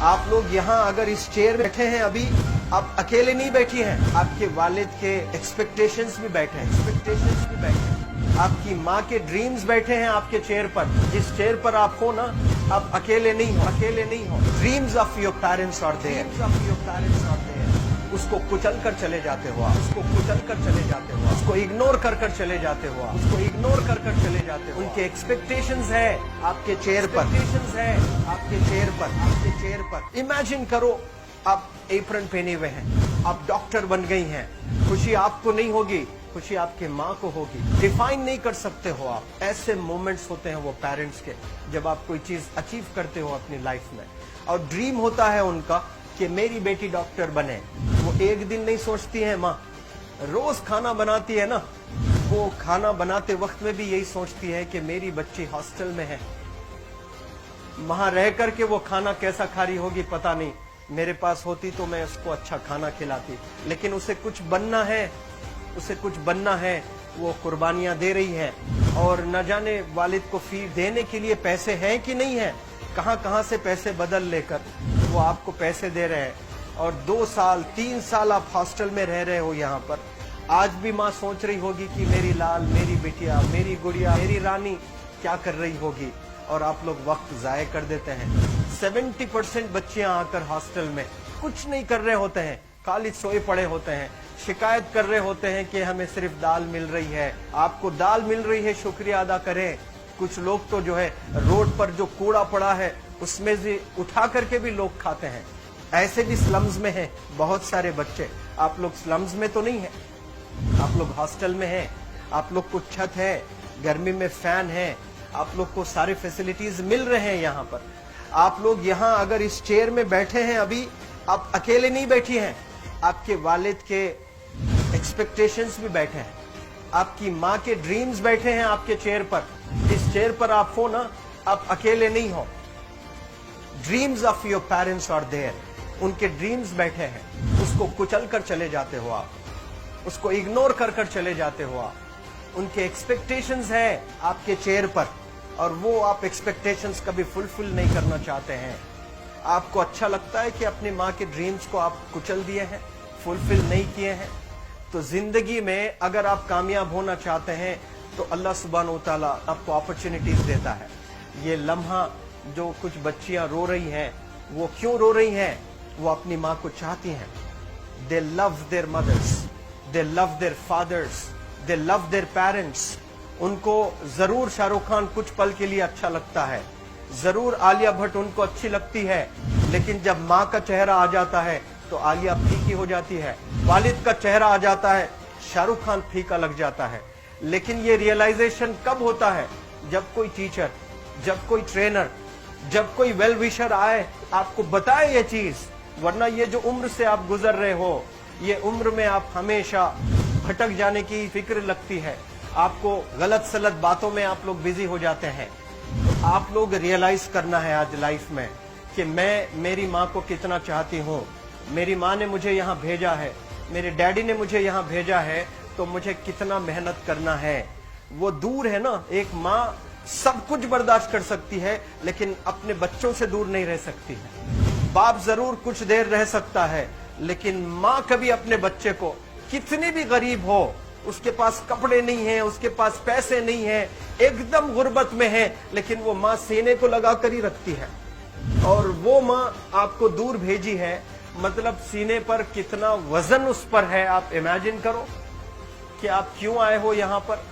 आप लोग यहाँ अगर इस चेयर में बैठे हैं अभी, आप अकेले नहीं बैठी हैं, आपके वालिद के एक्सपेक्टेशंस भी बैठे हैं, आपकी माँ के ड्रीम्स बैठे हैं आपके चेयर पर। जिस चेयर पर आप हो ना, आप अकेले नहीं हो। Dreams of your parents are there, उसको कुचल कर चले जाते हो, उसको इग्नोर कर चले जाते हो, उनके एक्सपेक्टेशंस है आपके चेयर पर। इमेजिन करो, आप एप्रन पहने हुए हैं, आप डॉक्टर बन गई हैं, खुशी आपको नहीं होगी, खुशी आपके माँ को होगी। डिफाइन नहीं कर सकते हो आप। ऐसे मोमेंट्स होते हैं वो पेरेंट्स के, जब आप कोई चीज अचीव करते हो अपनी लाइफ में, और ड्रीम होता है उनका कि मेरी बेटी डॉक्टर बने। वो एक दिन नहीं सोचती है माँ, रोज खाना बनाती है ना, वो खाना बनाते वक्त में भी यही सोचती है कि मेरी बच्ची हॉस्टल में है, वहां रह करके वो खाना कैसा खा रही होगी पता नहीं, मेरे पास होती तो मैं उसको अच्छा खाना खिलाती। लेकिन उसे कुछ बनना है, वो कुर्बानियां दे रही है, और न जाने वालिद को फी देने के लिए पैसे हैं कि नहीं है, कहां से पैसे बदल लेकर वो आपको पैसे दे रहे हैं। और 2 साल 3 साल आप हॉस्टल में रह रहे हो यहाँ पर। आज भी माँ सोच रही होगी कि मेरी लाल, मेरी बिटिया, मेरी गुड़िया, मेरी रानी क्या कर रही होगी, और आप लोग वक्त जाये कर देते हैं। 70% बच्चियां आकर हॉस्टल में कुछ नहीं कर रहे होते हैं, खाली सोए पड़े होते हैं, शिकायत कर रहे होते हैं कि हमें सिर्फ दाल मिल रही है। आपको दाल मिल रही है, शुक्रिया अदा करें। कुछ लोग तो जो है रोड पर जो कूड़ा पड़ा है उसमें से उठा करके भी लोग खाते हैं। ऐसे भी स्लम्स में हैं बहुत सारे बच्चे। आप लोग स्लम्स में तो नहीं है, आप लोग हॉस्टल में हैं, आप लोग को छत है, गर्मी में फैन है, आप लोग को सारे फैसिलिटीज मिल रहे हैं यहाँ पर। आप लोग यहाँ अगर इस चेयर में बैठे हैं अभी, आप अकेले नहीं बैठी हैं, आपके वालिद के एक्सपेक्टेशंस भी बैठे हैं, आपकी माँ के ड्रीम्स बैठे हैं आपके चेयर पर। जिस चेयर पर आप हो ना, आप अकेले नहीं हो। Dreams of your parents are there, उनके ड्रीम्स बैठे हैं, उसको कुचल कर चले जाते हो आप, उसको इग्नोर कर चले जाते हो आप। उनके एक्सपेक्टेशंस है आपके चेयर पर, और वो आप एक्सपेक्टेशंस कभी फुलफिल नहीं करना चाहते हैं। आपको अच्छा लगता है कि अपनी माँ के ड्रीम्स को आप कुचल दिए हैं, फुलफिल नहीं किए हैं। तो जिंदगी में अगर आप कामयाब होना चाहते हैं तो अल्लाह सुब्हान व तआला आपको अपॉर्चुनिटीज देता है। ये लम्हा जो कुछ बच्चियां रो रही हैं, वो क्यों रो रही हैं? वो अपनी माँ को चाहती हैं। They love their mothers, they love their fathers, they love their parents. उनको जरूर शाहरुख खान कुछ पल के लिए अच्छा लगता है, जरूर आलिया भट्ट उनको अच्छी लगती है, लेकिन जब माँ का चेहरा आ जाता है तो आलिया फीकी हो जाती है। वालिद का चेहरा आ जाता है, शाहरुख खान फीका लग जाता है। लेकिन ये रियलाइजेशन कब होता है? जब कोई टीचर, जब कोई ट्रेनर, जब कोई वेल विशर आए, आपको बताए ये चीज। वरना ये जो उम्र से आप गुजर रहे हो, ये उम्र में आप हमेशा भटक जाने की फिक्र लगती है, आपको गलत सलत बातों में आप लोग बिजी हो जाते हैं। तो आप लोग रियलाइज करना है आज लाइफ में कि मैं मेरी माँ को कितना चाहती हूँ। मेरी माँ ने मुझे यहाँ भेजा है, मेरे डैडी ने मुझे यहाँ भेजा है, तो मुझे कितना मेहनत करना है। वो दूर है ना, एक माँ सब कुछ बर्दाश्त कर सकती है, लेकिन अपने बच्चों से दूर नहीं रह सकती है। बाप जरूर कुछ देर रह सकता है, लेकिन माँ कभी अपने बच्चे को, कितनी भी गरीब हो, उसके पास कपड़े नहीं है, उसके पास पैसे नहीं है, एकदम गुर्बत में है, लेकिन वो माँ सीने को लगा कर ही रखती है। और वो माँ आपको दूर भेजी है, मतलब सीने पर कितना वजन उस पर है। आप इमेजिन करो कि आप क्यों आए हो यहाँ पर।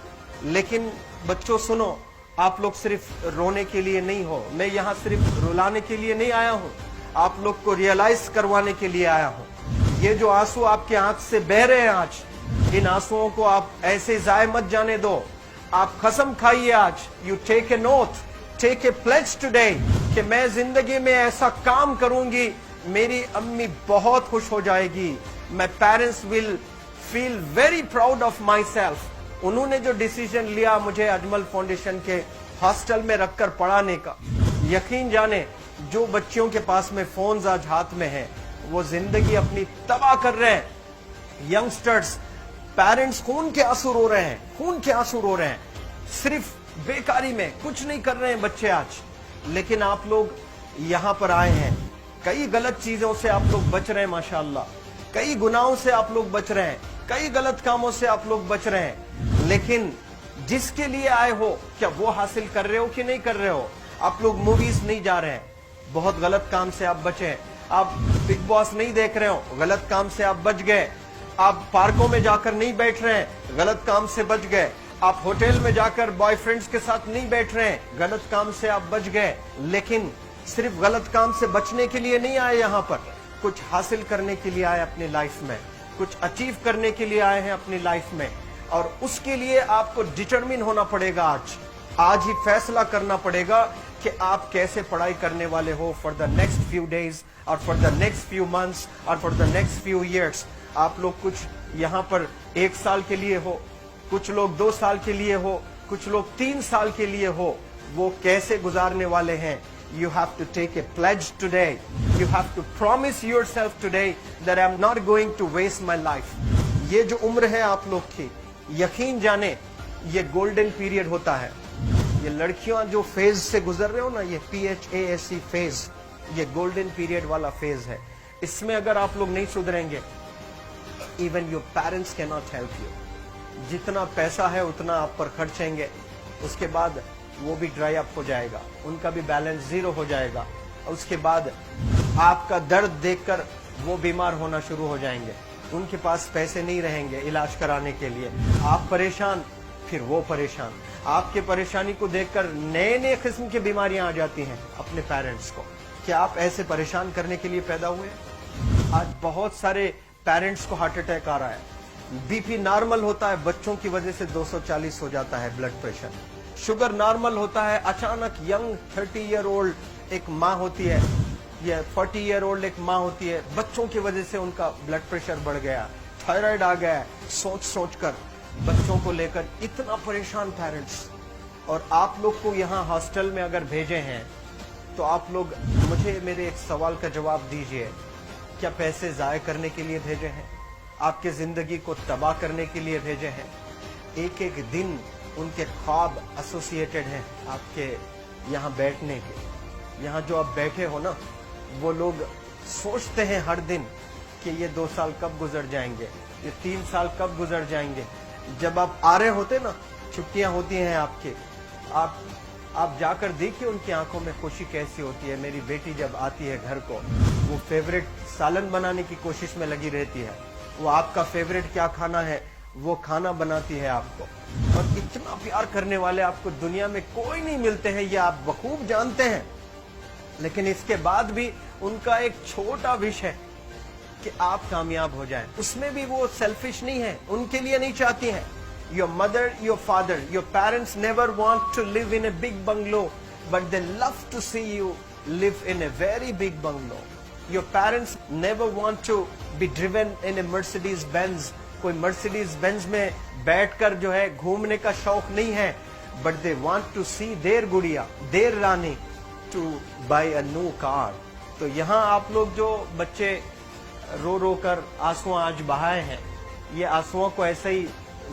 लेकिन बच्चों सुनो, आप लोग सिर्फ रोने के लिए नहीं हो, मैं यहाँ सिर्फ रुलाने के लिए नहीं आया हूँ, आप लोग को रियलाइज करवाने के लिए आया हूँ। ये जो आंसू आपके आंख से बह रहे हैं आज, इन आंसुओं को आप ऐसे जाए मत जाने दो। आप कसम खाइए आज, you take a note, take a pledge today, कि मैं जिंदगी में ऐसा काम करूंगी, मेरी अम्मी बहुत खुश हो जाएगी। My parents will feel very proud of my self. उन्होंने जो डिसीजन लिया मुझे अजमल फाउंडेशन के हॉस्टल में रखकर पढ़ाने का, यकीन जाने जो बच्चियों के पास में फोन्स आज हाथ में है, वो जिंदगी अपनी तबाह कर रहे हैं। यंगस्टर्स, पेरेंट्स खून के आंसू रो रहे हैं, खून के आंसू रो रहे हैं, सिर्फ बेकारी में कुछ नहीं कर रहे हैं बच्चे आज। लेकिन आप लोग यहाँ पर आए हैं, कई गलत चीजों से आप लोग बच रहे हैं माशाअल्लाह, कई गुनाहों से आप लोग बच रहे हैं, कई गलत कामों से आप लोग बच रहे हैं, लेकिन जिसके लिए आए हो क्या वो हासिल कर रहे हो कि नहीं कर रहे हो? आप लोग मूवीज नहीं जा रहे हैं, बहुत गलत काम से आप बचे हैं। आप बिग बॉस नहीं देख रहे हो, गलत काम से आप बच गए। आप पार्कों में जाकर नहीं बैठ रहे हैं, गलत काम से बच गए। आप होटल में जाकर बॉयफ्रेंड्स के साथ नहीं बैठ रहे हैं, गलत काम से आप बच गए। लेकिन सिर्फ गलत काम से बचने के लिए नहीं आए यहाँ पर, कुछ हासिल करने के लिए आए अपनी लाइफ में, कुछ अचीव करने के लिए आए हैं अपनी लाइफ में। और उसके लिए आपको डिटरमिन होना पड़ेगा। आज ही फैसला करना पड़ेगा कि आप कैसे पढ़ाई करने वाले हो for the next few days और for the next few months और for the next few years. आप लोग कुछ यहाँ पर 1 साल के लिए हो, कुछ लोग 2 साल के लिए हो, कुछ लोग 3 साल के लिए हो, वो कैसे गुजारने वाले हैं? You have to take a pledge today. You have to promise yourself today that I'm not going to waste my life. ये जो उम्र है आप लोग की, यकीन जाने ये गोल्डन पीरियड होता है। ये लड़कियां जो फेज से गुजर रहे हो ना, ये PHASE फेज, ये गोल्डन पीरियड वाला फेज है। इसमें अगर आप लोग नहीं सुधरेंगे, even your parents can not help you. जितना पैसा है उतना आप पर खर्चेंगे, उसके बाद वो भी ड्राई अप हो जाएगा, उनका भी बैलेंस जीरो हो जाएगा। उसके बाद आपका दर्द देखकर वो बीमार होना शुरू हो जाएंगे, उनके पास पैसे नहीं रहेंगे इलाज कराने के लिए। आप परेशान, फिर वो परेशान। आपके परेशानी को देखकर नए नए किस्म की बीमारियां आ जाती हैं अपने पेरेंट्स को। क्या आप ऐसे परेशान करने के लिए पैदा हुए? आज बहुत सारे पेरेंट्स को हार्ट अटैक आ रहा है। बीपी नॉर्मल होता है, बच्चों की वजह से 240 हो जाता है ब्लड प्रेशर। शुगर नॉर्मल होता है, अचानक यंग 30 ईयर ओल्ड एक माँ होती है या 40 ईयर ओल्ड एक माँ होती है, बच्चों की वजह से उनका ब्लड प्रेशर बढ़ गया, थायराइड आ गया। सोच कर बच्चों को लेकर इतना परेशान पेरेंट्स। और आप लोग को यहाँ हॉस्टल में अगर भेजे हैं तो आप लोग मुझे मेरे एक सवाल का जवाब दीजिए, क्या पैसे जाया करने के लिए भेजे हैं? आपके जिंदगी को तबाह करने के लिए भेजे हैं? एक एक दिन उनके ख्वाब एसोसिएटेड हैं आपके यहाँ बैठने के। यहाँ जो आप बैठे हो ना, वो लोग सोचते हैं हर दिन कि ये 2 साल कब गुजर जाएंगे, ये 3 साल कब गुजर जाएंगे। जब आप आ रहे होते ना, छुट्टियां होती हैं आपके, आप जाकर देखिए उनकी आंखों में खुशी कैसी होती है। मेरी बेटी जब आती है घर को, वो फेवरेट सालन बनाने की कोशिश में लगी रहती है। वो आपका फेवरेट क्या खाना है वो खाना बनाती है आपको। और इतना प्यार करने वाले आपको दुनिया में कोई नहीं मिलते हैं, ये आप बखूब जानते हैं। लेकिन इसके बाद भी उनका एक छोटा विश है कि आप कामयाब हो जाएं। उसमें भी वो सेल्फिश नहीं है, उनके लिए नहीं चाहती हैं। Your mother, your father, your parents never want to live in a big bungalow, but they love to see you live in a very big bungalow. Your parents never want to be driven in a Mercedes Benz. कोई Mercedes Benz में बैठकर जो है घूमने का शौक नहीं है, but they want to see their गुड़िया, their Rani to buy a new car. तो यहाँ आप लोग जो बच्चे रो रो कर आंसू आज बहाए हैं, ये आंसुओं को ऐसे ही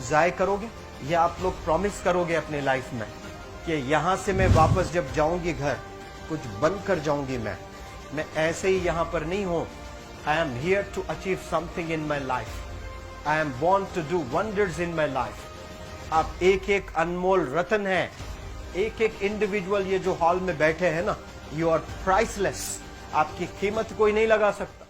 जाय करोगे या आप लोग प्रॉमिस करोगे अपने लाइफ में कि यहाँ से मैं वापस जब जाऊंगी घर, कुछ बनकर जाऊंगी। मैं ऐसे ही यहाँ पर नहीं हूँ। I am here to achieve something in my life. I am born to do wonders in my life. आप एक एक अनमोल रतन है, एक एक इंडिविजुअल ये जो हॉल में बैठे हैं ना, यू आर प्राइसलेस। आपकी कीमत कोई नहीं लगा सकता।